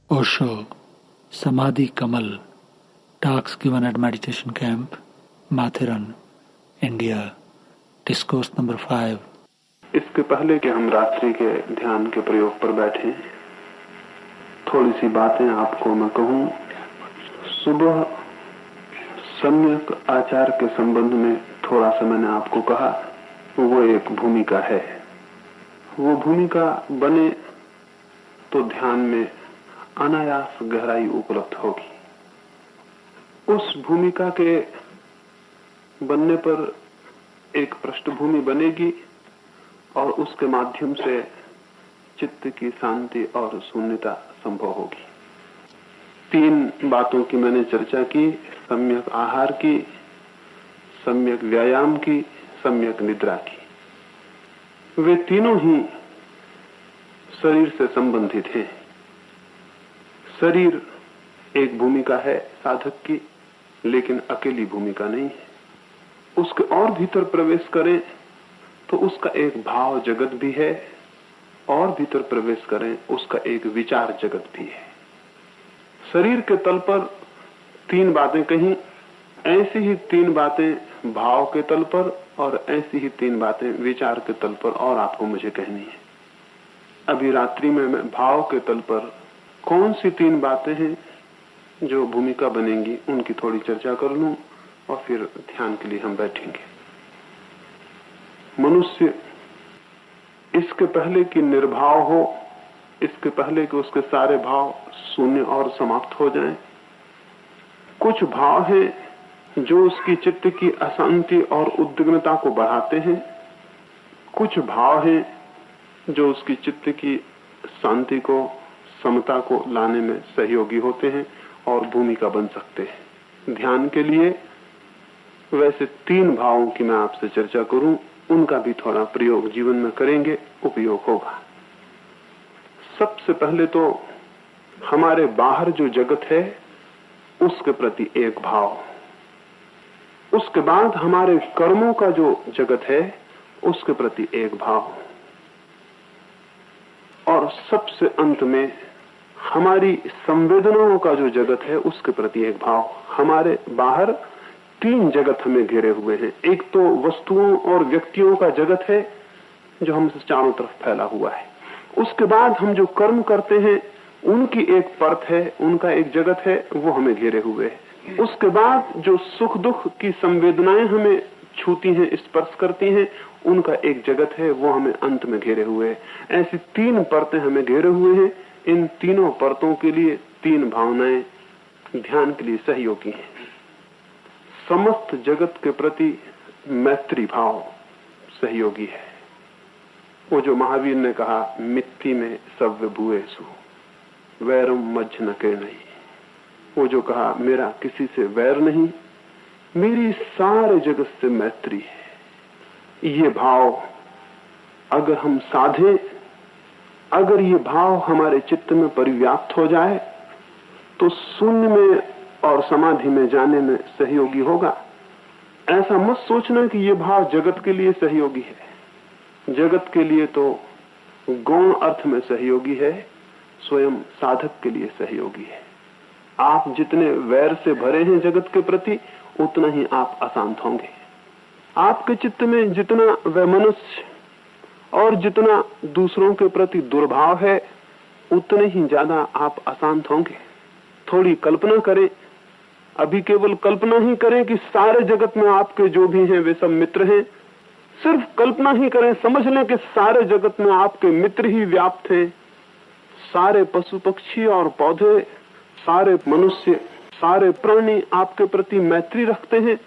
Osho, Samadhi Kamal, talks given at meditation camp, Mathiran, India, discourse number 5. इसके पहले कि हम रात्रि के ध्यान के प्रयोग पर बैठें, थोड़ी सी बातें आपको मैं कहूं। सुबह सम्यक आचार के संबंध में थोड़ा सा मैंने आपको कहा, वो एक भूमिका है। वो भूमिका बने तो ध्यान में अनायास गहराई उपलब्ध होगी। उस भूमिका के बनने पर एक पृष्ठभूमि बनेगी और उसके माध्यम से चित्त की शांति और शून्यता संभव होगी। 3 बातों की मैंने चर्चा की, सम्यक आहार की, सम्यक व्यायाम की, सम्यक निद्रा की। वे तीनों ही शरीर से संबंधित हैं। शरीर एक भूमिका है साधक की, लेकिन अकेली भूमिका नहीं है। उसके और भीतर प्रवेश करें तो उसका एक भाव जगत भी है, और भीतर प्रवेश करें उसका एक विचार जगत भी है। शरीर के तल पर 3 बातें कहीं, ऐसी ही 3 बातें भाव के तल पर, और ऐसी ही 3 बातें विचार के तल पर और आपको मुझे कहनी है। अभी रात्रि में मैं भाव के तल पर कौन सी 3 बातें हैं जो भूमिका बनेंगी, उनकी थोड़ी चर्चा कर लूं और फिर ध्यान के लिए हम बैठेंगे। मनुष्य इसके पहले कि निर्भाव हो, इसके पहले कि उसके सारे भाव शून्य और समाप्त हो जाएं, कुछ भाव हैं जो उसकी चित्त की अशांति और उद्विग्नता को बढ़ाते हैं। कुछ भाव हैं जो उसकी चित्त की शांति को, समता को लाने में सहयोगी होते हैं और भूमिका बन सकते हैं। ध्यान के लिए वैसे 3 भावों की मैं आपसे चर्चा करूं, उनका भी थोड़ा प्रयोग जीवन में करेंगे, उपयोग होगा। सबसे पहले तो हमारे बाहर जो जगत है उसके प्रति एक भाव, उसके बाद हमारे कर्मों का जो जगत है उसके प्रति एक भाव, और सबसे अंत में हमारी संवेदनाओं का जो जगत है उसके प्रति एक भाव। हमारे बाहर 3 जगत हमें घेरे हुए हैं। एक तो वस्तुओं और व्यक्तियों का जगत है जो हमसे चारों तरफ फैला हुआ है। उसके बाद हम जो कर्म करते हैं उनकी एक परत है, उनका एक जगत है, वो हमें घेरे हुए है। उसके बाद जो सुख दुख की संवेदनाएं हमें छूती हैं, स्पर्श करती हैं, उनका एक जगत है, वो हमें अंत में घेरे हुए है। ऐसी 3 परतें हमें घेरे हुए हैं। इन तीनों परतों के लिए 3 भावनाएं ध्यान के लिए सहयोगी हैं। समस्त जगत के प्रति मैत्री भाव सहयोगी है। वो जो महावीर ने कहा, मित्ति में सव्य भूएसु वैरम मज्झ न नहीं, वो जो कहा मेरा किसी से वैर नहीं, मेरी सारे जगत से मैत्री है। ये भाव अगर हम साधें, अगर ये भाव हमारे चित्त में परिव्याप्त हो जाए तो शून्य में और समाधि में जाने में सहयोगी होगा। ऐसा मत सोचना कि ये भाव जगत के लिए सहयोगी है। जगत के लिए तो गौण अर्थ में सहयोगी है, स्वयं साधक के लिए सहयोगी है। आप जितने वैर से भरे हैं जगत के प्रति, उतना ही आप अशांत होंगे। आपके चित्त में जितना वैमनस्य और जितना दूसरों के प्रति दुर्भाव है, उतने ही ज्यादा आप अशांत होंगे। थोड़ी कल्पना करें, अभी केवल कल्पना ही करें कि सारे जगत में आपके जो भी हैं वे सब मित्र हैं। सिर्फ कल्पना ही करें, समझ लें कि सारे जगत में आपके मित्र ही व्याप्त हैं। सारे पशु पक्षी और पौधे, सारे मनुष्य, सारे प्राणी आपके प्रति मैत्री रखते हैं।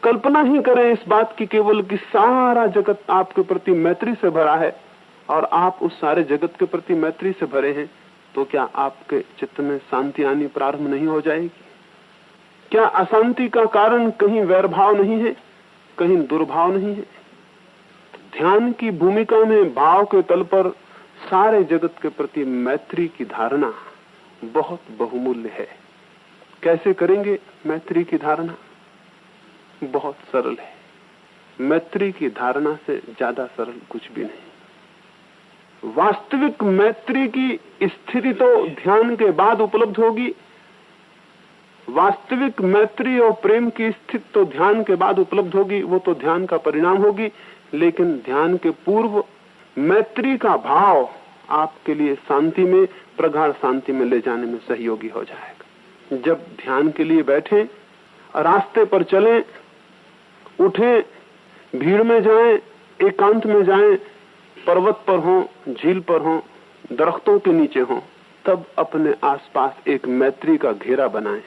कल्पना ही करें इस बात की केवल कि सारा जगत आपके प्रति मैत्री से भरा है और आप उस सारे जगत के प्रति मैत्री से भरे हैं, तो क्या आपके चित्त में शांति आनी प्रारंभ नहीं हो जाएगी? क्या अशांति का कारण कहीं वैरभाव नहीं है, कहीं दुर्भाव नहीं है? ध्यान की भूमिका में भाव के तल पर सारे जगत के प्रति मैत्री की धारणा बहुत बहुमूल्य है। कैसे करेंगे मैत्री की धारणा? बहुत सरल है। मैत्री की धारणा से ज्यादा सरल कुछ भी नहीं। वास्तविक मैत्री की स्थिति तो ध्यान के बाद उपलब्ध होगी, वास्तविक मैत्री और प्रेम की स्थिति तो ध्यान के बाद उपलब्ध होगी, वो तो ध्यान का परिणाम होगी। लेकिन ध्यान के पूर्व मैत्री का भाव आपके लिए शांति में, प्रगाढ़ शांति में ले जाने में सहयोगी हो जाएगा। जब ध्यान के लिए बैठें, रास्ते पर चलें, उठें, भीड़ में जाएं, एकांत में जाएं, पर्वत पर हों, झील पर हों, दरख्तों के नीचे हों, तब अपने आसपास एक मैत्री का घेरा बनाएं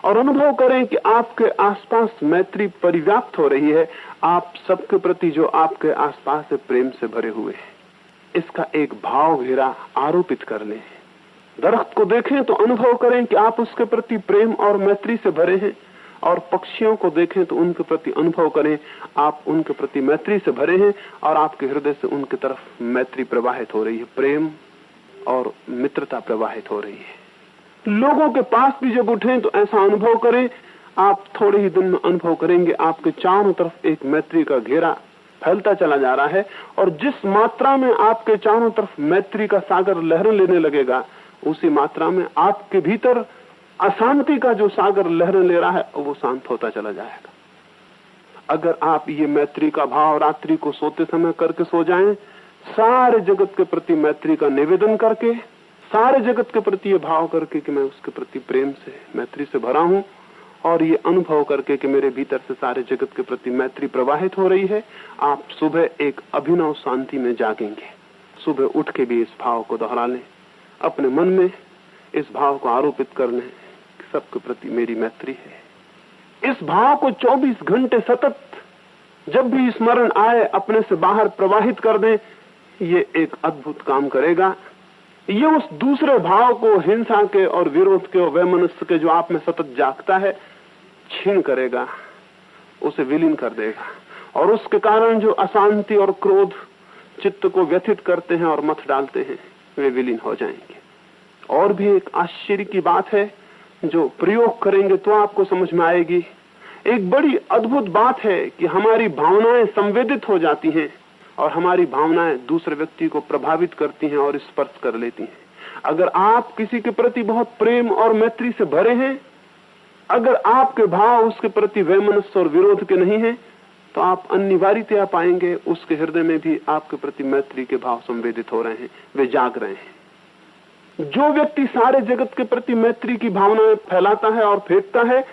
और अनुभव करें कि आपके आसपास मैत्री परिव्याप्त हो रही है। आप सबके प्रति जो आपके आसपास है प्रेम से भरे हुए हैं। इसका एक भाव घेरा आरोपित कर लें। दरख्त को देखें तो अनुभव करें कि आप उसके प्रति प्रेम और मैत्री से भरे हैं, और पक्षियों को देखें तो उनके प्रति अनुभव करें आप उनके प्रति मैत्री से भरे हैं और आपके हृदय से उनकी तरफ मैत्री प्रवाहित हो रही है, प्रेम और मित्रता प्रवाहित हो रही है। लोगों के पास भी जब उठें तो ऐसा अनुभव करें, आप थोड़े ही दिन में अनुभव करेंगे आपके चारों तरफ एक मैत्री का घेरा फैलता चला जा रहा है, और जिस मात्रा में आपके चारों तरफ मैत्री का सागर लहरें लेने लगेगा, उसी मात्रा में आपके भीतर अशांति का जो सागर लहरें ले रहा है वो शांत होता चला जाएगा। अगर आप ये मैत्री का भाव रात्रि को सोते समय करके सो जाएं, सारे जगत के प्रति मैत्री का निवेदन करके, सारे जगत के प्रति ये भाव करके कि मैं उसके प्रति प्रेम से, मैत्री से भरा हूं, और ये अनुभव करके कि मेरे भीतर से सारे जगत के प्रति मैत्री प्रवाहित हो रही है, आप सुबह एक अभिनव शांति में जागेंगे। सुबह उठ के भी इस भाव को दोहरा लें, अपने मन में इस भाव को आरोपित कर लें कि सबके प्रति मेरी मैत्री है। इस भाव को 24 घंटे सतत जब भी स्मरण आए अपने से बाहर प्रवाहित कर दें। ये एक अद्भुत काम करेगा। ये उस दूसरे भाव को, हिंसा के और विरोध के और वैमनस्य के जो आप में सतत जागता है, छीन करेगा, उसे विलीन कर देगा, और उसके कारण जो अशांति और क्रोध चित्त को व्यथित करते हैं और मथ डालते हैं, वे विलीन हो जाएंगे। और भी एक आश्चर्य की बात है जो प्रयोग करेंगे तो आपको समझ में आएगी। एक बड़ी अद्भुत बात है कि हमारी भावनाएं संवेदित हो जाती हैं और हमारी भावनाएं दूसरे व्यक्ति को प्रभावित करती हैं और स्पर्श कर लेती हैं। अगर आप किसी के प्रति बहुत प्रेम और मैत्री से भरे हैं, अगर आपके भाव उसके प्रति वैमनस्य और विरोध के नहीं हैं, तो आप अनिवार्यतया पाएंगे उसके हृदय में भी आपके प्रति मैत्री के भाव संवेदित हो रहे हैं, वे जाग रहे हैं। जो व्यक्ति सारे जगत के प्रति मैत्री की भावनाएं फैलाता है और फेंकता है,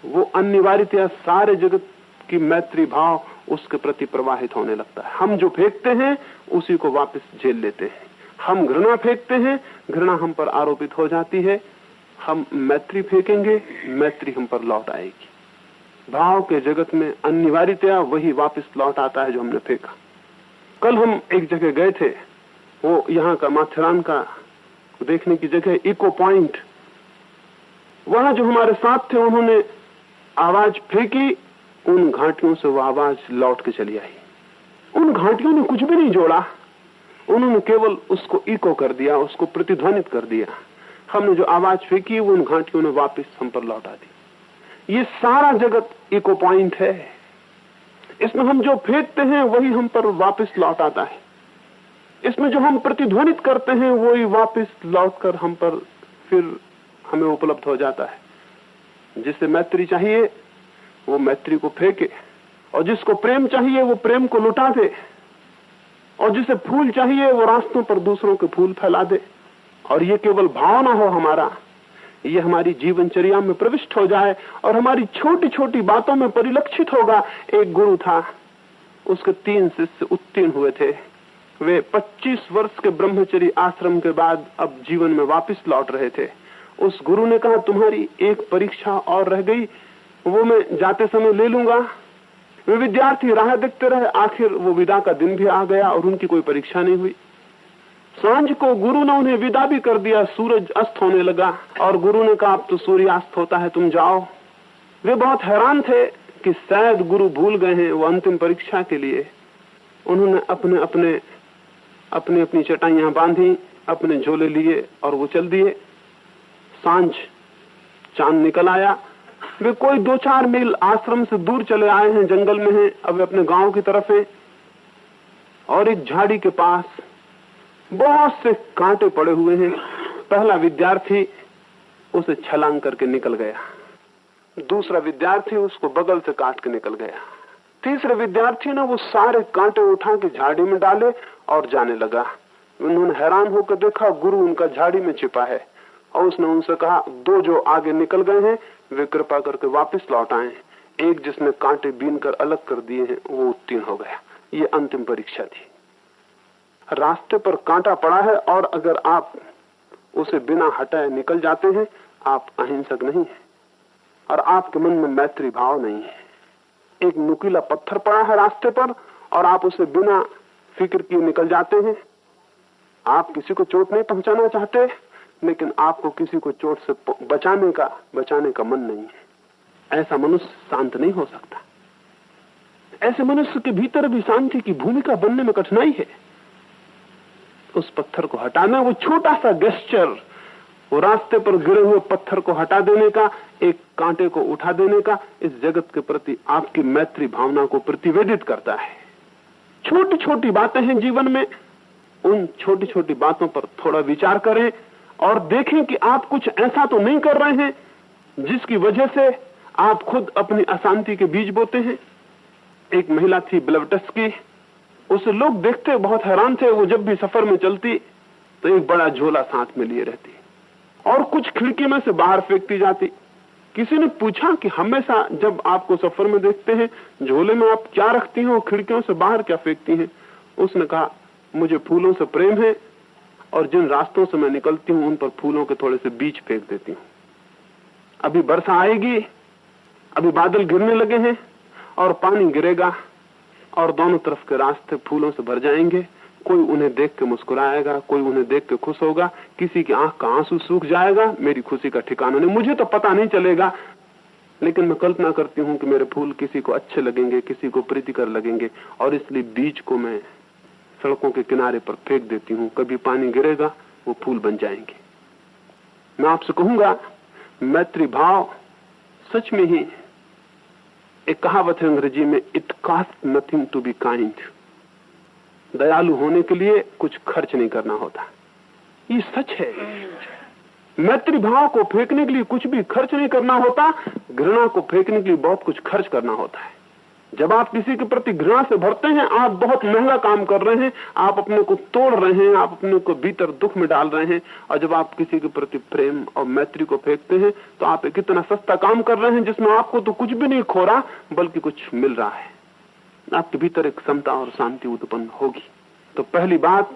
वो अनिवार्यतया सारे जगत की मैत्री भाव उसके प्रति प्रवाहित होने लगता है। हम जो फेंकते हैं उसी को वापस झेल लेते हैं। हम घृणा फेंकते हैं, घृणा हम पर आरोपित हो जाती है। हम मैत्री फेंकेंगे, मैत्री हम पर लौट आएगी। भाव के जगत में अनिवार्यतया वही वापस लौट आता है जो हमने फेंका। कल हम एक जगह गए थे, वो यहाँ का माथेरान का देखने की जगह इको पॉइंट। वहां जो हमारे साथ थे उन्होंने आवाज फेंकी, उन घाटियों से वो आवाज लौट के चली आई। उन घाटियों ने कुछ भी नहीं जोड़ा, उन्होंने केवल उसको इको कर दिया, उसको प्रतिध्वनित कर दिया। हमने जो आवाज फेंकी वो उन घाटियों ने वापस हम पर लौटा दी। ये सारा जगत इको पॉइंट है। इसमें हम जो फेंकते हैं वही हम पर वापस लौट आता है। इसमें जो हम प्रतिध्वनित करते हैं वही वापस लौटकर हम पर फिर हमें उपलब्ध हो जाता है। जिसे मैत्री चाहिए वो मैत्री को फेंके, और जिसको प्रेम चाहिए वो प्रेम को लुटा दे, और जिसे फूल चाहिए वो रास्तों पर दूसरों के फूल फैला दे। और ये केवल भावना हो हमारा, ये हमारी जीवनचर्या में प्रविष्ट हो जाए और हमारी छोटी छोटी बातों में परिलक्षित होगा। एक गुरु था, उसके 3 शिष्य उत्तीर्ण हुए थे। वे 25 वर्ष के ब्रह्मचर्य आश्रम के बाद अब जीवन में वापस लौट रहे थे। उस गुरु ने कहा, तुम्हारी एक परीक्षा और रह गई, वो मैं जाते समय ले लूंगा। वे विद्यार्थी राह देखते रहे, आखिर वो विदा का दिन भी आ गया और उनकी कोई परीक्षा नहीं हुई। सांझ को गुरु ने उन्हें विदा भी कर दिया, सूरज अस्त होने लगा और गुरु ने कहा, अब तो सूर्यास्त होता है, तुम जाओ। वे बहुत हैरान थे कि शायद गुरु भूल गए हैं वो अंतिम परीक्षा के लिए। उन्होंने अपनी चटाइयां बांधी, अपने झोले लिए और वो चल दिए। सांझ चांद निकल आया। वे कोई 2-4 मील आश्रम से दूर चले आए हैं, जंगल में हैं, अब वे अपने गांव की तरफ हैं। और एक झाड़ी के पास बहुत से कांटे पड़े हुए हैं। पहला विद्यार्थी उसे छलांग करके निकल गया, दूसरा विद्यार्थी उसको बगल से काट के निकल गया, तीसरे विद्यार्थी ने वो सारे कांटे उठा के झाड़ी में डाले और जाने लगा। उन्होंने हैरान होकर देखा गुरु उनका झाड़ी में छिपा है, और उसने उनसे कहा, दो जो आगे निकल गए हैं वे कृपा करके वापस लौट आए। एक जिसने कांटे बीन कर अलग कर दिए हैं वो उत्तीर्ण हो गया। ये अंतिम परीक्षा थी। रास्ते पर कांटा पड़ा है और अगर आप उसे बिना हटाए निकल जाते हैं, आप अहिंसक नहीं है और आपके मन में मैत्री भाव नहीं है। एक नुकीला पत्थर पड़ा है रास्ते पर और आप उसे बिना फिक्र किए निकल जाते हैं। आप किसी को चोट नहीं पहुंचाना चाहते, लेकिन आपको किसी को चोट से बचाने का मन नहीं है। ऐसा मनुष्य शांत नहीं हो सकता। ऐसे मनुष्य के भीतर भी शांति की भूमिका बनने में कठिनाई है। उस पत्थर को हटाना, वो छोटा सा गेस्चर, वो रास्ते पर गिरे हुए पत्थर को हटा देने का, एक कांटे को उठा देने का, इस जगत के प्रति आपकी मैत्री भावना को प्रतिवेदित करता है। छोटी छोटी बातें हैं जीवन में, उन छोटी छोटी बातों पर थोड़ा विचार करें और देखें कि आप कुछ ऐसा तो नहीं कर रहे हैं जिसकी वजह से आप खुद अपनी अशांति के बीज बोते हैं। एक महिला थी ब्लेवटस्की, उसे लोग देखते बहुत हैरान थे। वो जब भी सफर में चलती तो एक बड़ा झोला साथ में लिए रहती और कुछ खिड़की में से बाहर फेंकती जाती। किसी ने पूछा कि हमेशा जब आपको सफर में देखते हैं झोले में आप क्या रखती हैं और खिड़कियों से बाहर क्या फेंकती हैं? उसने कहा, मुझे फूलों से प्रेम है और जिन रास्तों से मैं निकलती हूं उन पर फूलों के थोड़े से बीज फेंक देती हूं। अभी वर्षा आएगी, अभी बादल गिरने लगे हैं और पानी गिरेगा और दोनों तरफ के रास्ते फूलों से भर जाएंगे। कोई उन्हें देख के मुस्कुराएगा, कोई उन्हें देख के खुश होगा, किसी की आंख का आंसू सूख जाएगा। मेरी खुशी का ठिकाना नहीं, मुझे तो पता नहीं चलेगा, लेकिन मैं कल्पना करती हूँ कि मेरे फूल किसी को अच्छे लगेंगे, किसी को प्रीतिकर लगेंगे, और इसलिए बीज को मैं सड़कों के किनारे पर फेंक देती हूँ। कभी पानी गिरेगा, वो फूल बन जाएंगे। मैं आपसे कहूंगा, मैत्री भाव सच में ही, एक कहावत है अंग्रेजी में, it cost nothing to be kind. दयालु होने के लिए कुछ खर्च नहीं करना होता। ये सच है। मैत्री भाव को फेंकने के लिए कुछ भी खर्च नहीं करना होता। घृणा को फेंकने के लिए बहुत कुछ खर्च करना होता है। जब आप किसी के प्रति घृणा से भरते हैं, आप बहुत महंगा काम कर रहे हैं, आप अपने को तोड़ रहे हैं, आप अपने को भीतर दुख में डाल रहे हैं। और जब आप किसी के प्रति प्रेम और मैत्री को फेंकते हैं तो आप एक इतना सस्ता काम कर रहे हैं जिसमें आपको तो कुछ भी नहीं खो रहा, बल्कि कुछ मिल रहा है। आपके भीतर एक समता और शांति उत्पन्न होगी। तो पहली बात,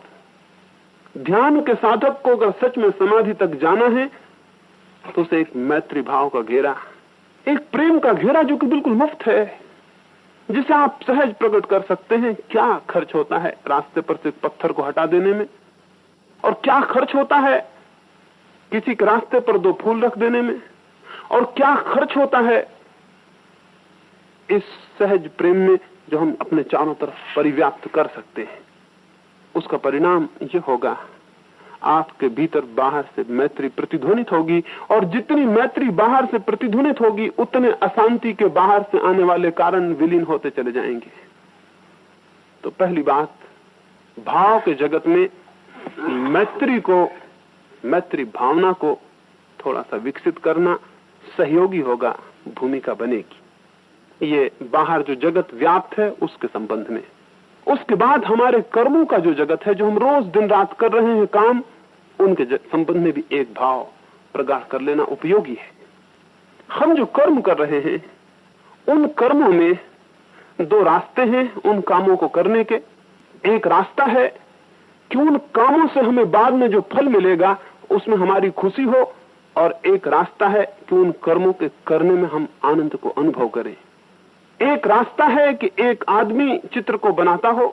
ध्यान के साधक को अगर सच में समाधि तक जाना है तो उसे एक मैत्री भाव का घेरा, एक प्रेम का घेरा जो कि बिल्कुल मुफ्त है, जिसे आप सहज प्रकट कर सकते हैं। क्या खर्च होता है रास्ते पर से पत्थर को हटा देने में, और क्या खर्च होता है किसी के रास्ते पर दो फूल रख देने में, और क्या खर्च होता है इस सहज प्रेम में जो हम अपने चारों तरफ परिव्याप्त कर सकते हैं। उसका परिणाम ये होगा, आपके भीतर बाहर से मैत्री प्रतिध्वनित होगी, और जितनी मैत्री बाहर से प्रतिध्वनित होगी उतने अशांति के बाहर से आने वाले कारण विलीन होते चले जाएंगे। तो पहली बात, भाव के जगत में मैत्री भावना को थोड़ा सा विकसित करना सहयोगी होगा, भूमिका बनेगी। ये बाहर जो जगत व्याप्त है उसके संबंध में। उसके बाद हमारे कर्मों का जो जगत है, जो हम रोज दिन रात कर रहे हैं काम, उनके संबंध में भी एक भाव प्रगाढ़ कर लेना उपयोगी है। हम जो कर्म कर रहे हैं उन कर्मों में दो रास्ते हैं उन कामों को करने के। एक रास्ता है कि उन कामों से हमें बाद में जो फल मिलेगा उसमें हमारी खुशी हो, और एक रास्ता है कि उन कर्मों के करने में हम आनंद को अनुभव करें। एक रास्ता है कि एक आदमी चित्र को बनाता हो,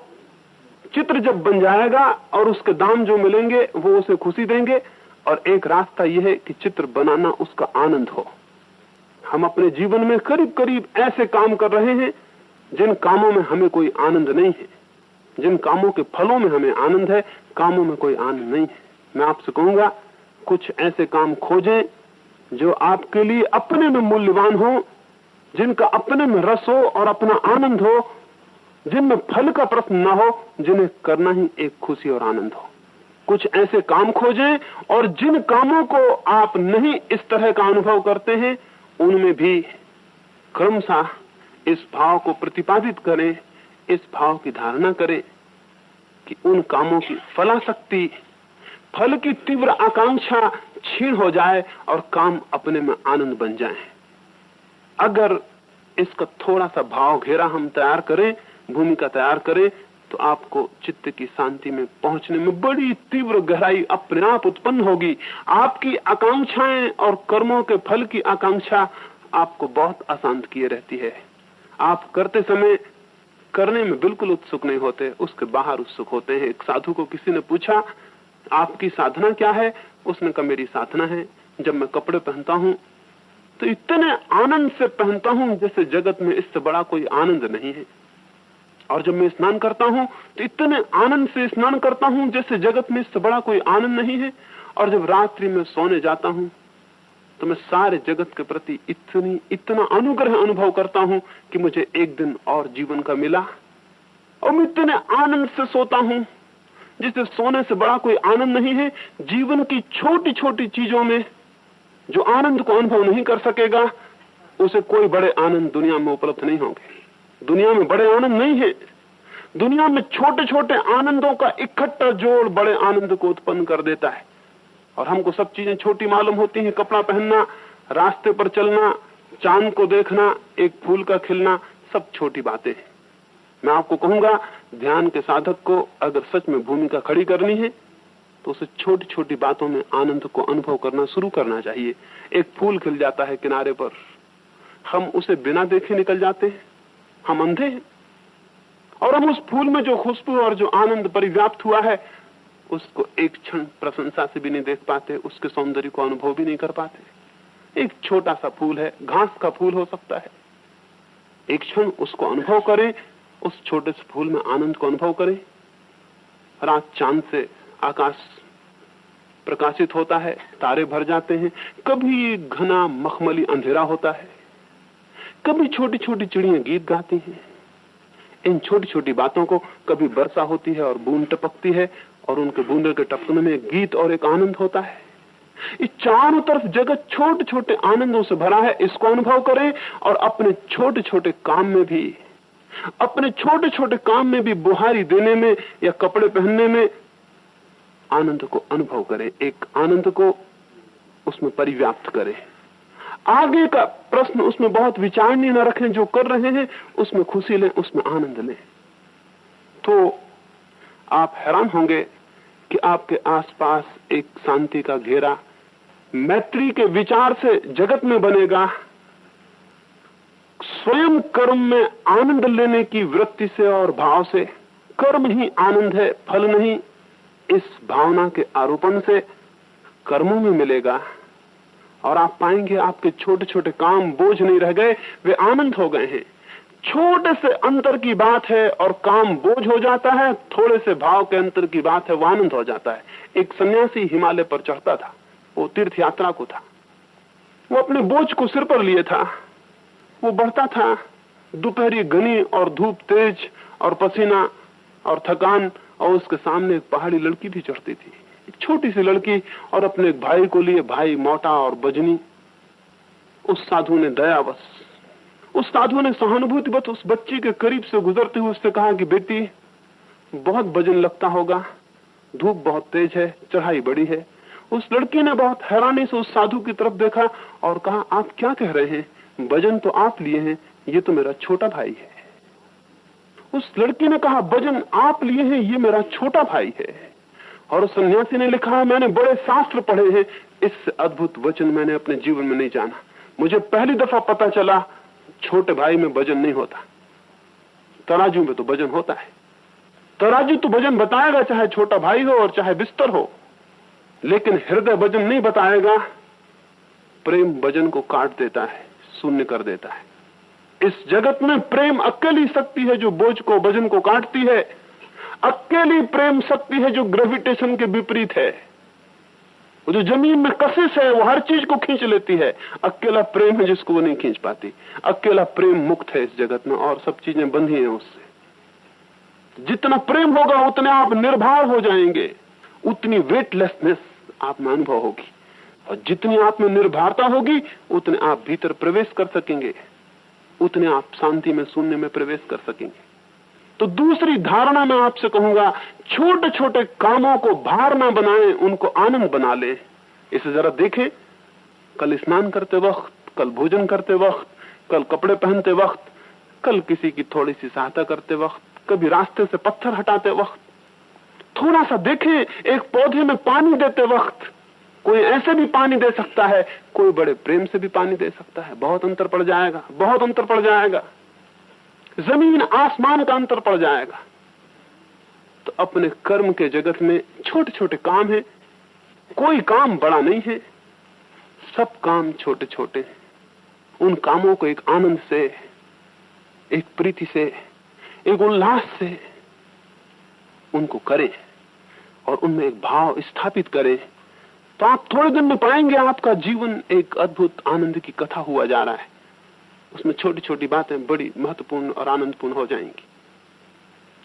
चित्र जब बन जाएगा और उसके दाम जो मिलेंगे वो उसे खुशी देंगे, और एक रास्ता यह है कि चित्र बनाना उसका आनंद हो। हम अपने जीवन में करीब करीब ऐसे काम कर रहे हैं जिन कामों में हमें कोई आनंद नहीं है, जिन कामों के फलों में हमें आनंद है, कामों में कोई आनंद नहीं है। मैं आपसे कहूंगा, कुछ ऐसे काम खोजें जो आपके लिए अपने में मूल्यवान हो, जिनका अपने में रस हो और अपना आनंद हो, जिनमें फल का प्रश्न न हो, जिन्हें करना ही एक खुशी और आनंद हो। कुछ ऐसे काम खोजें और जिन कामों को आप नहीं इस तरह का अनुभव करते हैं उनमें भी क्रमशः इस भाव को प्रतिपादित करें, इस भाव की धारणा करें कि उन कामों की फलाशक्ति, फल की तीव्र आकांक्षा क्षीण हो जाए और काम अपने में आनंद बन जाए। अगर इसका थोड़ा सा भाव घेरा हम तैयार करें, भूमिका तैयार करें, तो आपको चित्त की शांति में पहुंचने में बड़ी तीव्र गहराई अपने आप उत्पन्न होगी। आपकी आकांक्षाएं और कर्मों के फल की आकांक्षा आपको बहुत अशांत किए रहती है। आप करते समय करने में बिल्कुल उत्सुक नहीं होते, उसके बाहर उत्सुक होते हैं। एक साधु को किसी ने पूछा, आपकी साधना क्या है? उसने कहा, मेरी साधना है जब मैं कपड़े पहनता हूं तो इतने आनंद से पहनता हूं जैसे जगत में इससे बड़ा कोई आनंद नहीं है, और जब मैं स्नान करता हूं तो इतने आनंद से स्नान करता हूं जैसे जगत में इससे बड़ा कोई आनंद नहीं है, और जब रात्रि में सोने जाता हूं तो मैं सारे जगत के प्रति इतना अनुग्रह अनुभव करता हूं कि मुझे एक दिन और जीवन का मिला, और मैं इतने आनंद से सोता हूं जिसे सोने से बड़ा कोई आनंद नहीं है। जीवन की छोटी छोटी चीजों में जो आनंद को अनुभव नहीं कर सकेगा उसे कोई बड़े आनंद दुनिया में उपलब्ध नहीं होंगे। दुनिया में बड़े आनंद नहीं है, दुनिया में छोटे छोटे आनंदों का इकट्ठा जोड़ बड़े आनंद को उत्पन्न कर देता है। और हमको सब चीजें छोटी मालूम होती हैं, कपड़ा पहनना, रास्ते पर चलना, चांद को देखना, एक फूल का खिलना, सब छोटी बातें हैं। मैं आपको कहूंगा, ध्यान के साधक को अगर सच में भूमिका खड़ी करनी है तो उसे छोटी छोटी बातों में आनंद को अनुभव करना शुरू करना चाहिए। एक फूल खिल जाता है किनारे पर, हम उसे बिना देखे निकल जाते हैं, हम अंधे हैं, और हम उस फूल में जो खुशबू और जो आनंद परिव्याप्त हुआ है उसको एक क्षण प्रशंसा से भी नहीं देख पाते, उसके सौंदर्य को अनुभव भी नहीं कर पाते। एक छोटा सा फूल है, घास का फूल हो सकता है, एक क्षण उसको अनुभव करें, उस छोटे से फूल में आनंद को अनुभव करें। रात चांद से आकाश प्रकाशित होता है, तारे भर जाते हैं, कभी घना मखमली अंधेरा होता है, कभी छोटी छोटी चिड़ियां गीत गाती हैं। इन छोटी छोटी बातों को कभी वर्षा होती है और बूंद टपकती है, और उनके बूंदे के टपकने में एक गीत और एक आनंद होता है। इस चारों तरफ जगत छोटे छोटे आनंदों से भरा है, इसको अनुभव करें और अपने छोटे छोटे काम में भी, अपने छोटे छोटे काम में भी बुहारी देने में या कपड़े पहनने में आनंद को अनुभव करें, एक आनंद को उसमें परिव्याप्त करें। आगे का प्रश्न उसमें बहुत विचारणीय न रखें, जो कर रहे हैं उसमें खुशी लें, उसमें आनंद लें। तो आप हैरान होंगे कि आपके आसपास एक शांति का घेरा मैत्री के विचार से जगत में बनेगा। स्वयं कर्म में आनंद लेने की वृत्ति से और भाव से, कर्म ही आनंद है, फल नहीं, इस भावना के आरोपण से कर्मों में मिलेगा, और आप पाएंगे आपके छोटे छोटे काम बोझ नहीं रह गए, वे आनंद हो गए हैं। छोटे से अंतर की बात है और काम बोझ हो जाता है, थोड़े से भाव के अंतर की बात है, वो आनंद हो जाता है। एक सन्यासी हिमालय पर चढ़ता था, वो तीर्थ यात्रा को था, वो अपने बोझ को सिर पर लिए था, वो बढ़ता था, दोपहरी घनी और धूप तेज और पसीना और थकान, और उसके सामने एक पहाड़ी लड़की भी चढ़ती थी, एक छोटी सी लड़की, और अपने एक भाई को लिए, भाई मोटा और बजनी। उस साधु ने दयावश, उस साधु ने सहानुभूतिवश उस बच्ची के करीब से गुजरते हुए उससे कहा कि बेटी, बहुत वजन लगता होगा, धूप बहुत तेज है, चढ़ाई बड़ी है। उस लड़की ने बहुत हैरानी से उस साधु की तरफ देखा और कहा, आप क्या कह रहे हैं? वजन तो आप लिए हैं, ये तो मेरा छोटा भाई है। उस लड़की ने कहा, वजन आप लिए हैं, ये मेरा छोटा भाई है। और उस सन्यासी ने लिखा, मैंने बड़े शास्त्र पढ़े हैं, इससे अद्भुत वचन मैंने अपने जीवन में नहीं जाना। मुझे पहली दफा पता चला छोटे भाई में वजन नहीं होता, तराजू में तो वजन होता है। तराजू तो वजन बताएगा, चाहे छोटा भाई हो और चाहे बिस्तर हो, लेकिन हृदय वजन नहीं बताएगा। प्रेम वजन को काट देता है, शून्य कर देता है। इस जगत में प्रेम अकेली शक्ति है जो बोझ को, वजन को काटती है। अकेली प्रेम शक्ति है जो ग्रेविटेशन के विपरीत है। वो जो जमीन में कशिश है वो हर चीज को खींच लेती है, अकेला प्रेम है जिसको वो नहीं खींच पाती। अकेला प्रेम मुक्त है इस जगत में, और सब चीजें बंधी हैं उससे। जितना प्रेम होगा उतने आप निर्भय हो जाएंगे, उतनी वेटलेसनेस आप में अनुभव होगी, और जितनी आप में निर्भरता होगी उतने आप भीतर प्रवेश कर सकेंगे, उतने आप शांति में, शून्य में प्रवेश कर सकेंगे। तो दूसरी धारणा मैं आपसे कहूंगा, छोटे छोटे कामों को भार ना बनाएं, उनको आनंद बना लें। इसे जरा देखें, कल स्नान करते वक्त, कल भोजन करते वक्त, कल कपड़े पहनते वक्त, कल किसी की थोड़ी सी सहायता करते वक्त, कभी रास्ते से पत्थर हटाते वक्त, थोड़ा सा देखें। एक पौधे में पानी देते वक्त कोई ऐसे भी पानी दे सकता है, कोई बड़े प्रेम से भी पानी दे सकता है। बहुत अंतर पड़ जाएगा, बहुत अंतर पड़ जाएगा, जमीन आसमान का अंतर पड़ जाएगा। तो अपने कर्म के जगत में छोटे छोटे काम हैं, कोई काम बड़ा नहीं है, सब काम छोटे छोटे हैं। उन कामों को एक आनंद से, एक प्रीति से, एक उल्लास से उनको करें और उनमें एक भाव स्थापित करें, तो आप थोड़े दिन में पाएंगे आपका जीवन एक अद्भुत आनंद की कथा हुआ जा रहा है। उसमें छोटी छोटी बातें बड़ी महत्वपूर्ण और आनंदपूर्ण हो जाएंगी।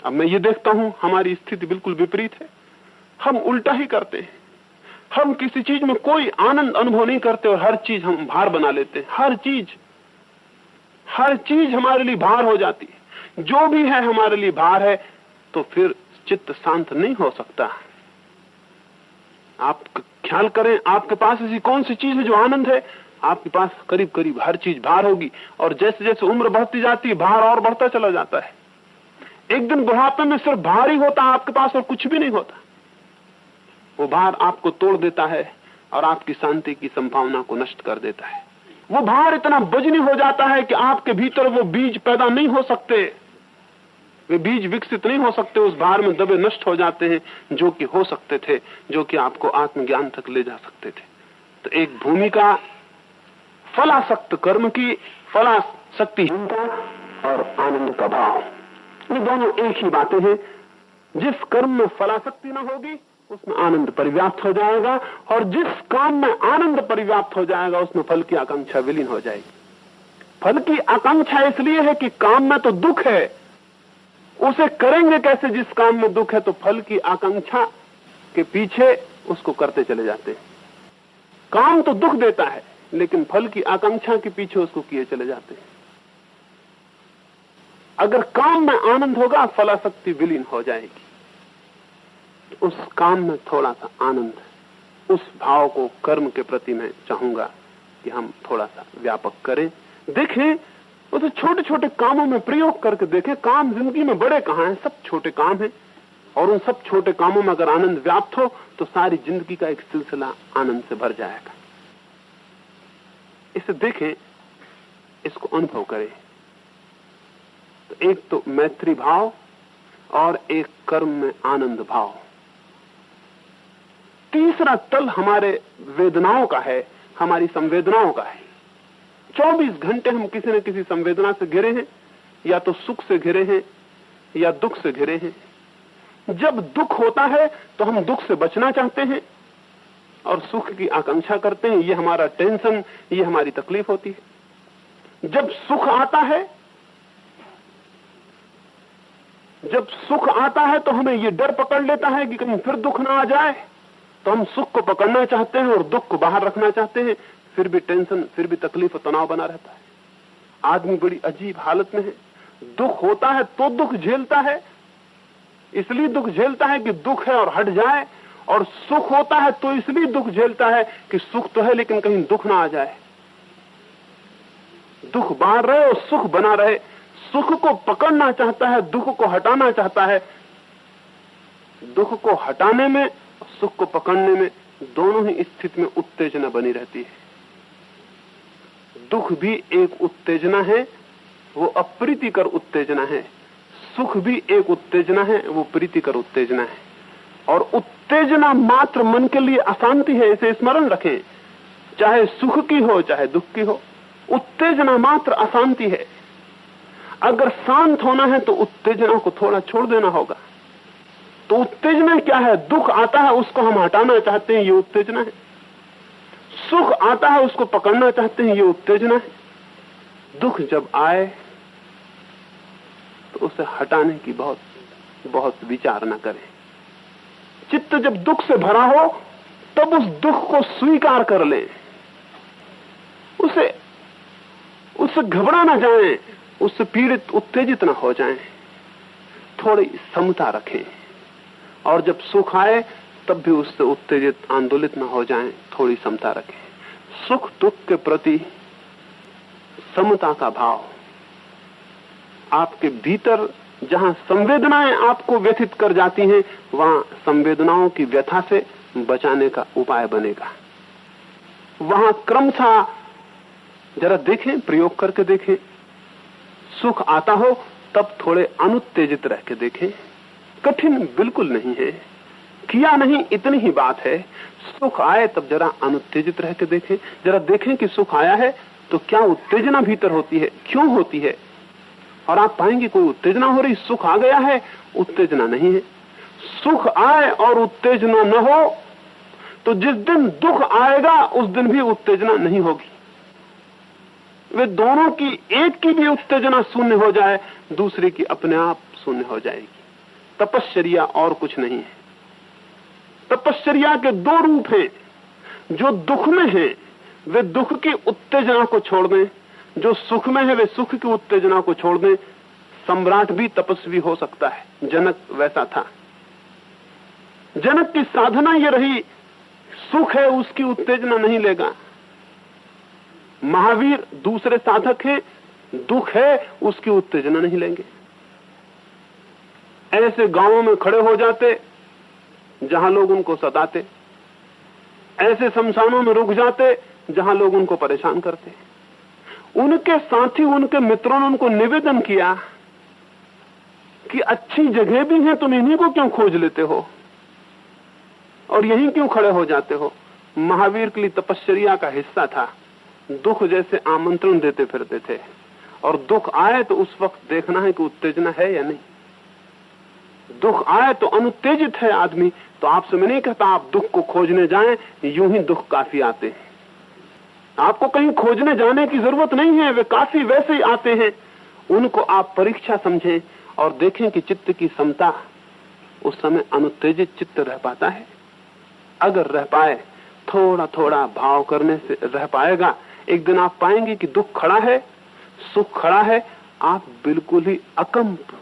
अब मैं ये देखता हूं हमारी स्थिति बिल्कुल विपरीत है। हम उल्टा ही करते हैं। हम किसी चीज में कोई आनंद अनुभव नहीं करते और हर चीज हम भार बना लेते हैं। हर चीज हमारे लिए भार हो जाती है। जो भी है हमारे लिए भार है, तो फिर चित्त शांत नहीं हो सकता। आप ख्याल करें, आपके पास ऐसी कौन सी चीज है जो आनंद है? आपके पास करीब करीब हर चीज भार होगी, और जैसे जैसे उम्र बढ़ती जाती है भार और बढ़ता चला जाता है। एक दिन बुढ़ापे में सिर्फ भार ही होता है आपके पास और कुछ भी नहीं होता। वो भार आपको तोड़ देता है और आपकी शांति की संभावना को नष्ट कर देता है। वो भार इतना वजनी हो जाता है कि आपके भीतर वो बीज पैदा नहीं हो सकते, वे बीज विकसित नहीं हो सकते, उस भार में दबे नष्ट हो जाते हैं, जो कि हो सकते थे, जो कि आपको आत्मज्ञान तक ले जा सकते थे। तो एक भूमिका फलासक्त कर्म की, फलाशक्तिहीनता और आनंद का भाव, ये दोनों एक ही बातें हैं। जिस कर्म में फलाशक्ति न होगी उसमें आनंद परिव्याप्त हो जाएगा, और जिस काम में आनंद परिव्याप्त हो जाएगा उसमें फल की आकांक्षा विलीन हो जाएगी। फल की आकांक्षा इसलिए है कि काम में तो दुख है, उसे करेंगे कैसे जिस काम में दुख है? तो फल की आकांक्षा के पीछे उसको करते चले जाते हैं। काम तो दुख देता है, लेकिन फल की आकांक्षा के पीछे उसको किए चले जाते हैं। अगर काम में आनंद होगा, फलाशक्ति विलीन हो जाएगी। उस काम में थोड़ा सा आनंद, उस भाव को कर्म के प्रति मैं चाहूंगा कि हम थोड़ा सा व्यापक करें। देखें, उसे छोटे छोटे कामों में प्रयोग करके देखें। काम जिंदगी में बड़े कहां हैं, सब छोटे काम हैं, और उन सब छोटे कामों में अगर आनंद व्याप्त हो तो सारी जिंदगी का एक सिलसिला आनंद से भर जाएगा। इसे देखें, इसको अनुभव करें। तो एक तो मैत्री भाव और एक कर्म में आनंद भाव। तीसरा तल हमारे वेदनाओं का है, हमारी संवेदनाओं का है। 24 घंटे हम किसी न किसी संवेदना से घिरे हैं, या तो सुख से घिरे हैं या दुख से घिरे हैं। जब दुख होता है तो हम दुख से बचना चाहते हैं और सुख की आकांक्षा करते हैं। ये हमारा टेंशन, ये हमारी तकलीफ होती है। जब सुख आता है तो हमें ये डर पकड़ लेता है कि कहीं फिर दुख ना आ जाए, तो हम सुख को पकड़ना चाहते हैं और दुख को बाहर रखना चाहते हैं। फिर भी टेंशन, फिर भी तकलीफ और तनाव बना रहता है। आदमी बड़ी अजीब हालत में है। दुख होता है तो दुख झेलता है, इसलिए दुख झेलता है कि दुख है और हट जाए, और सुख होता है तो इसलिए दुख झेलता है कि सुख तो है लेकिन कहीं दुख ना आ जाए। दुख बाहर रहे और सुख बना रहे। सुख को पकड़ना चाहता है, दुख को हटाना चाहता है। दुख को हटाने में, सुख को पकड़ने में, दोनों ही स्थिति में उत्तेजना बनी रहती है। दुख भी एक उत्तेजना है, वो अप्रीतिकर उत्तेजना है। सुख भी एक उत्तेजना है, वो प्रीतिकर उत्तेजना है। और उत्तेजना मात्र मन के लिए अशांति है, इसे स्मरण रखें। चाहे सुख की हो चाहे दुख की हो, उत्तेजना मात्र अशांति है। अगर शांत होना है तो उत्तेजना को थोड़ा छोड़ देना होगा। तो उत्तेजना क्या है? दुख आता है उसको हम हटाना चाहते हैं, ये उत्तेजना है। सुख आता है उसको पकड़ना चाहते हैं, ये उत्तेजना है। दुख जब आए तो उसे हटाने की बहुत विचार न करें। चित्त जब दुख से भरा हो तब उस दुख को स्वीकार कर लें, उससे घबरा ना जाएं, उससे पीड़ित उत्तेजित ना हो जाएं, थोड़ी समता रखें। और जब सुख आए तब भी उससे उत्तेजित आंदोलित ना हो जाएं, थोड़ी समता रखें। सुख दुख के प्रति समता का भाव, आपके भीतर जहां संवेदनाएं आपको व्यथित कर जाती हैं, वहां संवेदनाओं की व्यथा से बचाने का उपाय बनेगा। वहां क्रमशः जरा देखें, प्रयोग करके देखें। सुख आता हो तब थोड़े अनुत्तेजित रह के देखें। कठिन बिल्कुल नहीं है, किया नहीं इतनी ही बात है। सुख आए तब जरा अनुत्तेजित रह के देखें, जरा देखें कि सुख आया है तो क्या उत्तेजना भीतर होती है, क्यों होती है। और आप पाएंगे कोई उत्तेजना हो रही, सुख आ गया है, उत्तेजना नहीं है। सुख आए और उत्तेजना न हो तो जिस दिन दुख आएगा उस दिन भी उत्तेजना नहीं होगी। वे दोनों की, एक की भी उत्तेजना शून्य हो जाए, दूसरे की अपने आप शून्य हो जाएगी। तपश्चर्या और कुछ नहीं है। तपश्चर्या के दो रूप हैं। जो दुख में है वे दुख की उत्तेजना को छोड़ दें, जो सुख में है वे सुख की उत्तेजना को छोड़ दें। सम्राट भी तपस्वी हो सकता है, जनक वैसा था। जनक की साधना ये रही, सुख है उसकी उत्तेजना नहीं लेगा। महावीर दूसरे साधक हैं, दुख है उसकी उत्तेजना नहीं लेंगे। ऐसे गांवों में खड़े हो जाते जहां लोग उनको सताते, ऐसे शमशानों में रुक जाते जहां लोग उनको परेशान करते। उनके साथी, उनके मित्रों ने उनको निवेदन किया कि अच्छी जगह भी है, तुम इन्हीं को क्यों खोज लेते हो और यहीं क्यों खड़े हो जाते हो। महावीर के लिए तपश्चर्या का हिस्सा था। दुख जैसे आमंत्रण देते फिरते थे, और दुख आए तो उस वक्त देखना है कि उत्तेजना है या नहीं। दुख आए तो अनुत्तेजित है आदमी, तो आपसे मैं नहीं कहता आप दुख को खोजने जाएं, यूं ही दुख काफी आते हैं। आपको कहीं खोजने जाने की जरूरत नहीं है, वे काफी वैसे ही आते हैं। उनको आप परीक्षा समझें और देखें कि चित्त की समता, उस समय अनुत्तेजित चित्त रह पाता है। अगर रह पाए, थोड़ा थोड़ा भाव करने से रह पाएगा, एक दिन आप पाएंगे कि दुख खड़ा है, सुख खड़ा है, आप बिल्कुल ही अकंप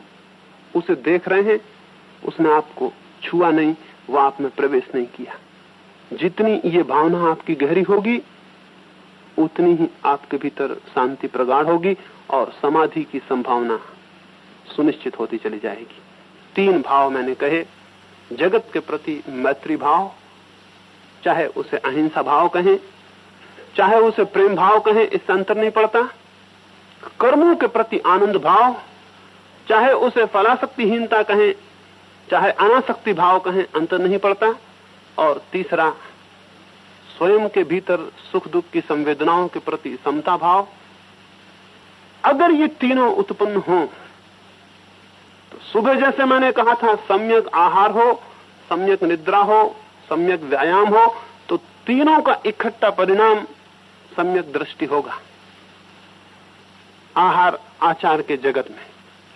उसे देख रहे हैं। उसने आपको छुआ नहीं, वो आप में प्रवेश नहीं किया। जितनी ये भावना आपकी गहरी होगी उतनी ही आपके भीतर शांति प्रगाढ़ होगी और समाधि की संभावना सुनिश्चित होती चली जाएगी। 3 भाव मैंने कहे, जगत के प्रति मैत्री भाव, चाहे उसे अहिंसा भाव कहें, चाहे उसे प्रेम भाव कहें, इससे अंतर नहीं पड़ता। कर्मों के प्रति आनंद भाव, चाहे उसे फलासक्तिहीनता कहें, चाहे अनासक्ति भाव कहें, अंतर नहीं पड़ता। और तीसरा, स्वयं के भीतर सुख दुख की संवेदनाओं के प्रति समता भाव। अगर ये तीनों उत्पन्न हो तो सुबह जैसे मैंने कहा था, सम्यक आहार हो, सम्यक निद्रा हो, सम्यक व्यायाम हो, तो तीनों का इकट्ठा परिणाम सम्यक दृष्टि होगा आहार आचार के जगत में।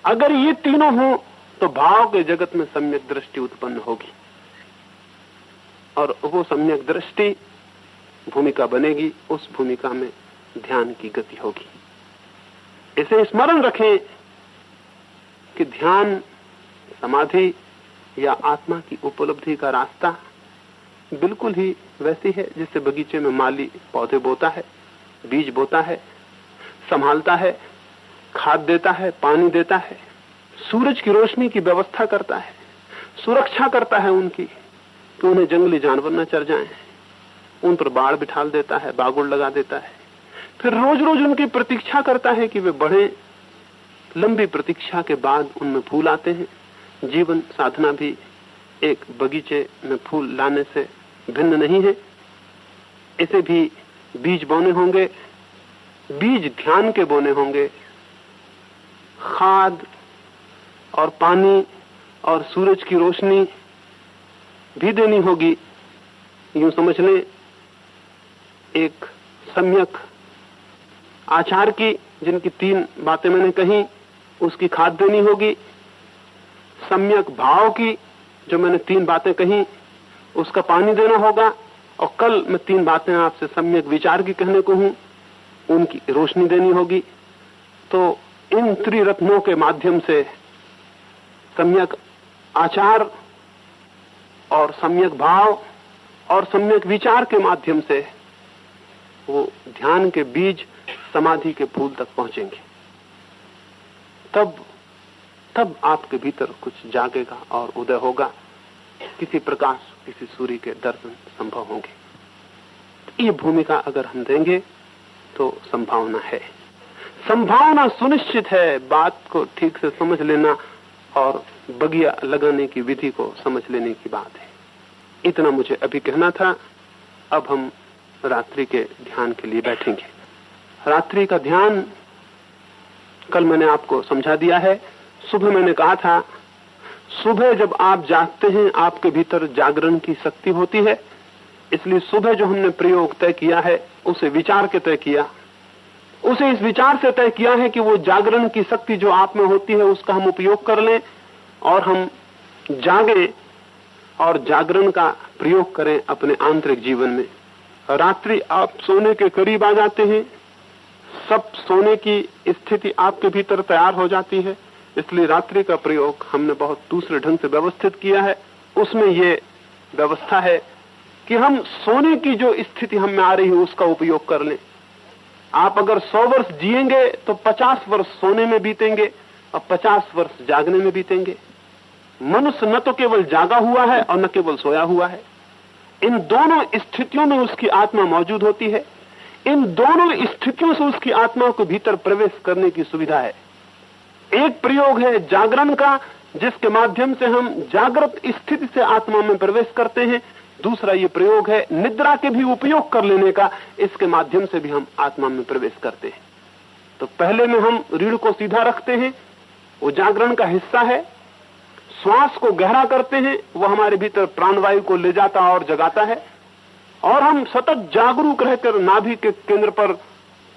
अगर ये तीनों हो तो भाव के जगत में सम्यक दृष्टि उत्पन्न होगी, और वो सम्यक दृष्टि भूमिका बनेगी। उस भूमिका में ध्यान की गति होगी। इसे स्मरण रखें कि ध्यान, समाधि या आत्मा की उपलब्धि का रास्ता बिल्कुल ही वैसी है जैसे बगीचे में माली पौधे बोता है, बीज बोता है, संभालता है, खाद देता है, पानी देता है, सूरज की रोशनी की व्यवस्था करता है, सुरक्षा करता है उनकी कि उन्हें जंगली जानवर न चर जाएं, उन पर बाड़ बिठाल देता है, बागुड़ लगा देता है, फिर रोज रोज उनकी प्रतीक्षा करता है कि वे बढ़े। लंबी प्रतीक्षा के बाद उनमें फूल आते हैं। जीवन साधना भी एक बगीचे में फूल लाने से भिन्न नहीं है। इसे भी बीज बोने होंगे, बीज ध्यान के बोने होंगे, खाद और पानी और सूरज की रोशनी भी देनी होगी। यूं समझ लें, एक सम्यक आचार की, जिनकी 3 बातें मैंने कही, उसकी खाद देनी होगी। सम्यक भाव की, जो मैंने 3 बातें कही उसका पानी देना होगा, और कल मैं 3 बातें आपसे सम्यक विचार की कहने को हूं, उनकी रोशनी देनी होगी। तो इन त्रिरत्नों के माध्यम से सम्यक आचार और सम्यक भाव और सम्यक विचार के माध्यम से वो ध्यान के बीज समाधि के फूल तक पहुंचेंगे। तब आपके भीतर कुछ जागेगा और उदय होगा, किसी प्रकाश, किसी सूर्य के दर्शन संभव होंगे। ये भूमिका अगर हम देंगे तो संभावना है, संभावना सुनिश्चित है। बात को ठीक से समझ लेना और बगिया लगाने की विधि को समझ लेने की बात है। इतना मुझे अभी कहना था। अब हम रात्रि के ध्यान के लिए बैठेंगे। रात्रि का ध्यान कल मैंने आपको समझा दिया है। सुबह मैंने कहा था, सुबह जब आप जागते हैं आपके भीतर जागरण की शक्ति होती है। इसलिए सुबह जो हमने प्रयोग तय किया है उसे विचार के तय किया, उसे इस विचार से तय किया है कि वो जागरण की शक्ति जो आप में होती है उसका हम उपयोग कर लें और हम जागें और जागरण का प्रयोग करें अपने आंतरिक जीवन में। रात्रि आप सोने के करीब आ जाते हैं, सब सोने की स्थिति आपके भीतर तैयार हो जाती है। इसलिए रात्रि का प्रयोग हमने बहुत दूसरे ढंग से व्यवस्थित किया है। उसमें ये व्यवस्था है कि हम सोने की जो स्थिति हम में आ रही है उसका उपयोग कर लें। आप अगर 100 वर्ष जिएंगे तो 50 वर्ष सोने में बीतेंगे और 50 वर्ष जागने में बीतेंगे। मनुष्य न तो केवल जागा हुआ है और न केवल सोया हुआ है, इन दोनों स्थितियों में उसकी आत्मा मौजूद होती है। इन दोनों स्थितियों से उसकी आत्मा को भीतर प्रवेश करने की सुविधा है। एक प्रयोग है जागरण का, जिसके माध्यम से हम जागृत स्थिति से आत्मा में प्रवेश करते हैं। दूसरा ये प्रयोग है निद्रा के भी उपयोग कर लेने का, इसके माध्यम से भी हम आत्मा में प्रवेश करते हैं। तो पहले में हम रीढ़ को सीधा रखते हैं, वो जागरण का हिस्सा है। श्वास को गहरा करते हैं, वो हमारे भीतर प्राणवायु को ले जाता और जगाता है। और हम सतत जागरूक रहकर नाभि के केंद्र पर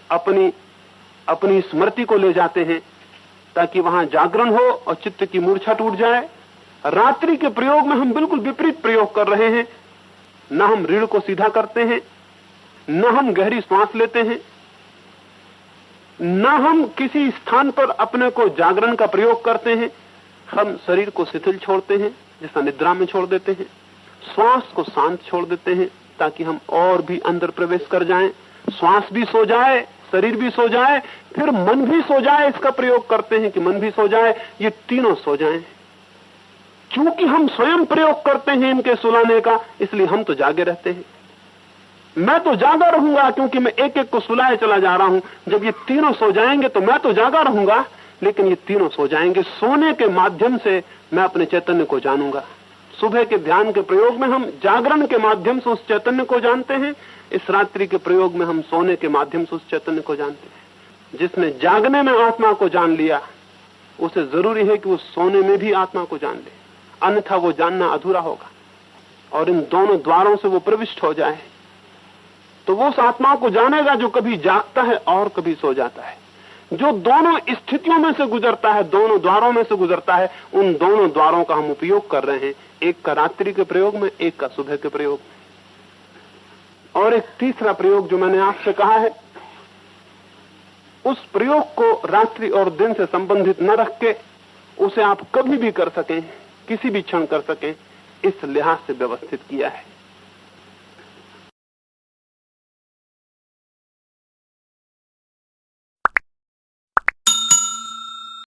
अपनी स्मृति को ले जाते हैं ताकि वहां जागरण हो और चित्त की मूर्छा टूट जाए। रात्रि के प्रयोग में हम बिल्कुल विपरीत प्रयोग कर रहे हैं। न हम रीढ़ को सीधा करते हैं, न हम गहरी श्वास लेते हैं, न हम किसी स्थान पर अपने को जागरण का प्रयोग करते हैं। हम शरीर को शिथिल छोड़ते हैं, जैसा निद्रा में छोड़ देते हैं। श्वास को शांत छोड़ देते हैं ताकि हम और भी अंदर प्रवेश कर जाएं। श्वास भी सो जाए, शरीर भी सो जाए, फिर मन भी सो जाए। इसका प्रयोग करते हैं कि मन भी सो जाए, ये तीनों सो जाएं। चूंकि हम स्वयं प्रयोग करते हैं इनके सुलाने का, इसलिए हम तो जागे रहते हैं। मैं तो जागा रहूंगा क्योंकि मैं एक एक को सुलाए चला जा रहा हूं। जब ये तीनों सो जाएंगे तो मैं तो जागा रहूंगा, लेकिन ये तीनों सो जाएंगे। सोने के माध्यम से मैं अपने चैतन्य को जानूंगा। सुबह के ध्यान के प्रयोग में हम जागरण के माध्यम से उस चैतन्य को जानते हैं। इस रात्रि के प्रयोग में हम सोने के माध्यम से उस चैतन्य को जानते हैं। जिसने जागने में आत्मा को जान लिया, उसे जरूरी है कि वो सोने में भी आत्मा को जान ले, अन्यथा वो जानना अधूरा होगा। और इन दोनों द्वारों से वो प्रविष्ट हो जाए तो वो उस आत्मा को जानेगा जो कभी जागता है और कभी सो जाता है, जो दोनों स्थितियों में से गुजरता है, दोनों द्वारों में से गुजरता है। उन दोनों द्वारों का हम उपयोग कर रहे हैं, एक का रात्रि के प्रयोग में, एक का सुबह के प्रयोग में। और एक तीसरा प्रयोग जो मैंने आपसे कहा है, उस प्रयोग को रात्रि और दिन से संबंधित न रख के उसे आप कभी भी कर सकें, किसी भी क्षण कर सकें, इस लिहाज से व्यवस्थित किया है।